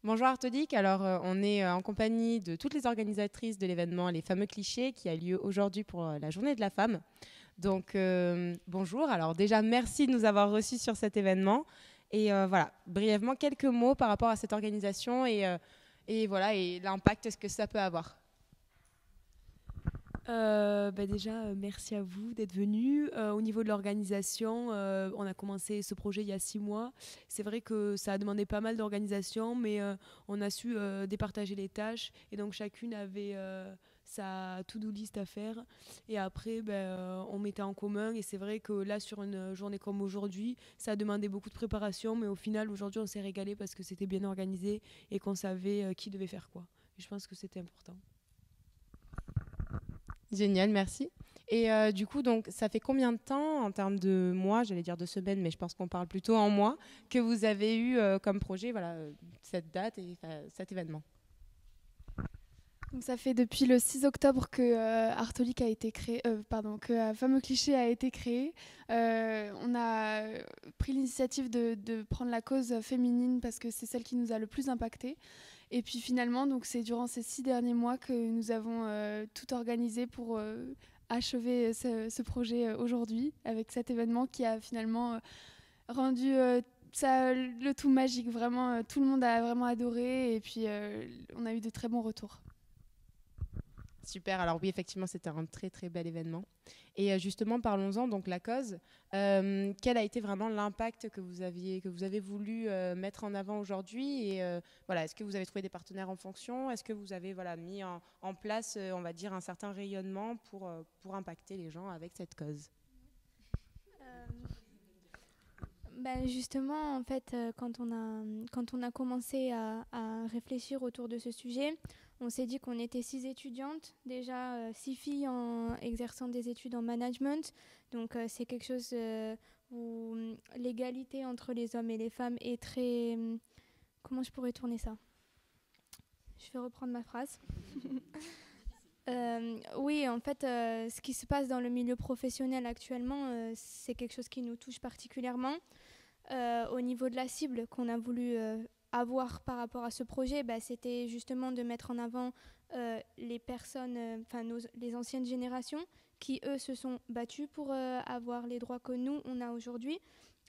Bonjour Artodic, alors on est en compagnie de toutes les organisatrices de l'événement Les Fameux Clichés qui a lieu aujourd'hui pour la Journée de la Femme. Donc bonjour, alors déjà merci de nous avoir reçus sur cet événement et voilà, brièvement quelques mots par rapport à cette organisation et voilà, et l'impact que ça peut avoir. Déjà, merci à vous d'être venus. Au niveau de l'organisation, on a commencé ce projet il y a 6 mois. C'est vrai que ça a demandé pas mal d'organisation, mais on a su départager les tâches et donc chacune avait sa to-do list à faire. Et après, on mettait en commun et c'est vrai que là, sur une journée comme aujourd'hui, ça a demandé beaucoup de préparation, mais au final, aujourd'hui, on s'est régalé parce que c'était bien organisé et qu'on savait qui devait faire quoi. Et je pense que c'était important. Génial, merci. Et du coup, donc, ça fait combien de temps, en termes de mois, j'allais dire de semaines, mais je pense qu'on parle plutôt en mois, que vous avez eu comme projet voilà, cette date et cet événement? Donc ça fait depuis le 6 octobre que Artolic a été créé, que Fameux Cliché a été créé. On a pris l'initiative de prendre la cause féminine parce que c'est celle qui nous a le plus impacté. Et puis finalement, donc c'est durant ces 6 derniers mois que nous avons tout organisé pour achever ce projet aujourd'hui avec cet événement qui a finalement rendu ça le tout magique. Vraiment, tout le monde a vraiment adoré et puis on a eu de très bons retours. Super, alors oui, effectivement, c'était un très très bel événement. Et justement, parlons-en, donc la cause. Quel a été vraiment l'impact que vous avez voulu mettre en avant aujourd'hui? Et voilà, est-ce que vous avez trouvé des partenaires en fonction? Est-ce que vous avez voilà, mis en place, on va dire, un certain rayonnement pour impacter les gens avec cette cause? Justement, en fait, quand on a commencé à réfléchir autour de ce sujet, on s'est dit qu'on était 6 étudiantes, déjà 6 filles en exerçant des études en management. Donc c'est quelque chose où l'égalité entre les hommes et les femmes est très... comment je pourrais tourner ça? Je vais reprendre ma phrase. Oui, en fait, ce qui se passe dans le milieu professionnel actuellement, c'est quelque chose qui nous touche particulièrement. Au niveau de la cible qu'on a voulu avoir par rapport à ce projet, c'était justement de mettre en avant les personnes, les anciennes générations qui, eux, se sont battues pour avoir les droits que nous, on a aujourd'hui.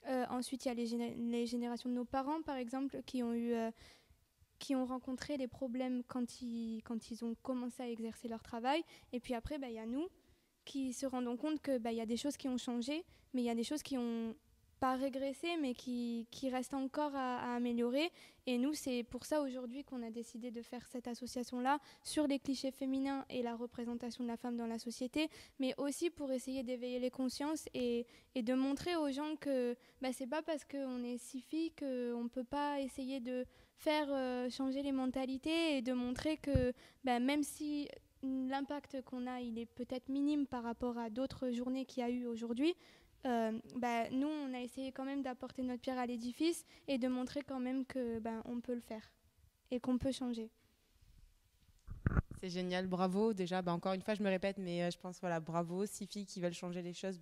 Ensuite, il y a les générations de nos parents, par exemple, qui ont rencontré les problèmes quand ils ont commencé à exercer leur travail. Et puis après, il y a nous qui se rendons compte que y a des choses qui ont changé, mais il y a des choses qui ont pas régressé, mais qui restent encore à améliorer. Et nous, c'est pour ça aujourd'hui qu'on a décidé de faire cette association-là sur les clichés féminins et la représentation de la femme dans la société, mais aussi pour essayer d'éveiller les consciences et de montrer aux gens que c'est pas parce qu'on est 6 filles qu'on peut pas essayer de faire changer les mentalités et de montrer que même si l'impact qu'on a, il est peut-être minime par rapport à d'autres journées qu'il y a eu aujourd'hui, nous, on a essayé quand même d'apporter notre pierre à l'édifice et de montrer quand même que on peut le faire et qu'on peut changer. C'est génial, bravo. Déjà, encore une fois, je me répète, mais je pense, voilà, bravo. 6 filles qui veulent changer les choses,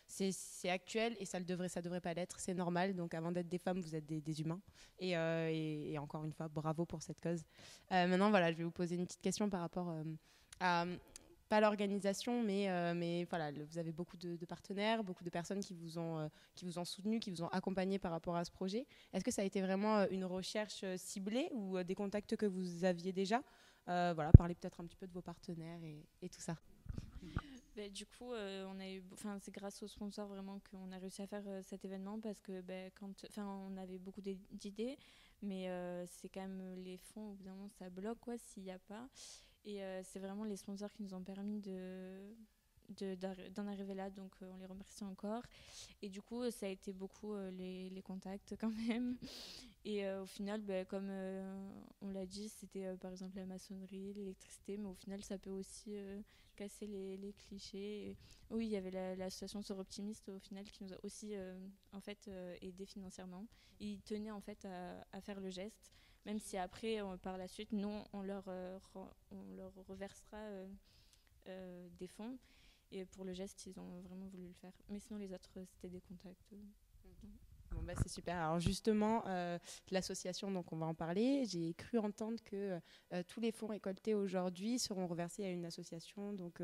c'est actuel et ça devrait pas l'être, c'est normal. Donc, avant d'être des femmes, vous êtes des humains. Et encore une fois, bravo pour cette cause. Maintenant, voilà, je vais vous poser une petite question par rapport à, pas l'organisation, mais voilà, vous avez beaucoup de partenaires, beaucoup de personnes qui vous ont soutenu, qui vous ont accompagné par rapport à ce projet. Est-ce que ça a été vraiment une recherche ciblée ou des contacts que vous aviez déjà? Voilà, parler peut-être un petit peu de vos partenaires et tout ça. Du coup, c'est grâce aux sponsors vraiment qu'on a réussi à faire cet événement parce que on avait beaucoup d'idées, mais c'est quand même les fonds, au bout d'un moment, ça bloque quoi s'il n'y a pas. Et c'est vraiment les sponsors qui nous ont permis d'en arriver là, donc on les remercie encore. Et du coup, ça a été beaucoup les contacts quand même. Et au final, comme on l'a dit, c'était par exemple la maçonnerie, l'électricité, mais au final, ça peut aussi casser les clichés. Et oui, il y avait l'association Sœurs Optimistes au final qui nous a aussi aidé financièrement. Ils tenaient en fait à faire le geste, même si après, par la suite, nous, on leur reversera des fonds. Et pour le geste, ils ont vraiment voulu le faire. Mais sinon, les autres, c'était des contacts. Bon, bah, c'est super. Alors justement, l'association, donc on va en parler. J'ai cru entendre que tous les fonds récoltés aujourd'hui seront reversés à une association. Donc,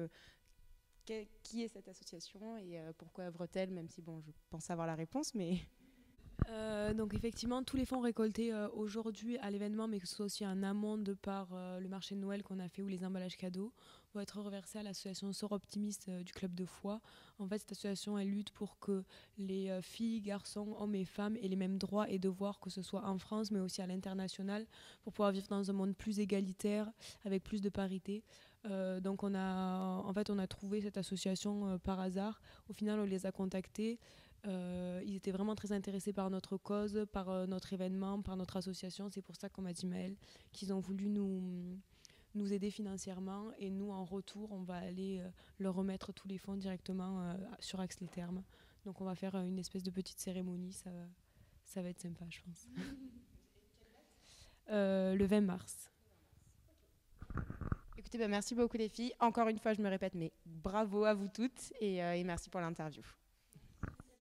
qui est cette association et pourquoi œuvre-t-elle? Même si, bon, je pense avoir la réponse, mais... Donc effectivement, tous les fonds récoltés aujourd'hui à l'événement, mais que ce soit aussi en amont de par le marché de Noël qu'on a fait ou les emballages cadeaux, vont être reversés à l'association Sort Optimiste du Club de Foix. En fait, cette association, elle lutte pour que les filles, garçons, hommes et femmes aient les mêmes droits et devoirs, que ce soit en France, mais aussi à l'international, pour pouvoir vivre dans un monde plus égalitaire, avec plus de parité. Donc on a trouvé cette association par hasard. Au final, on les a contactés. Ils étaient vraiment très intéressés par notre cause, par notre événement, par notre association. C'est pour ça qu'on m'a dit, Maëlle, qu'ils ont voulu nous aider financièrement. Et nous, en retour, on va aller leur remettre tous les fonds directement sur Axe-les-Thermes. Donc on va faire une espèce de petite cérémonie. Ça va être sympa, je pense. Le 20 mars. Écoutez, merci beaucoup les filles. Encore une fois, je me répète, mais bravo à vous toutes et merci pour l'interview.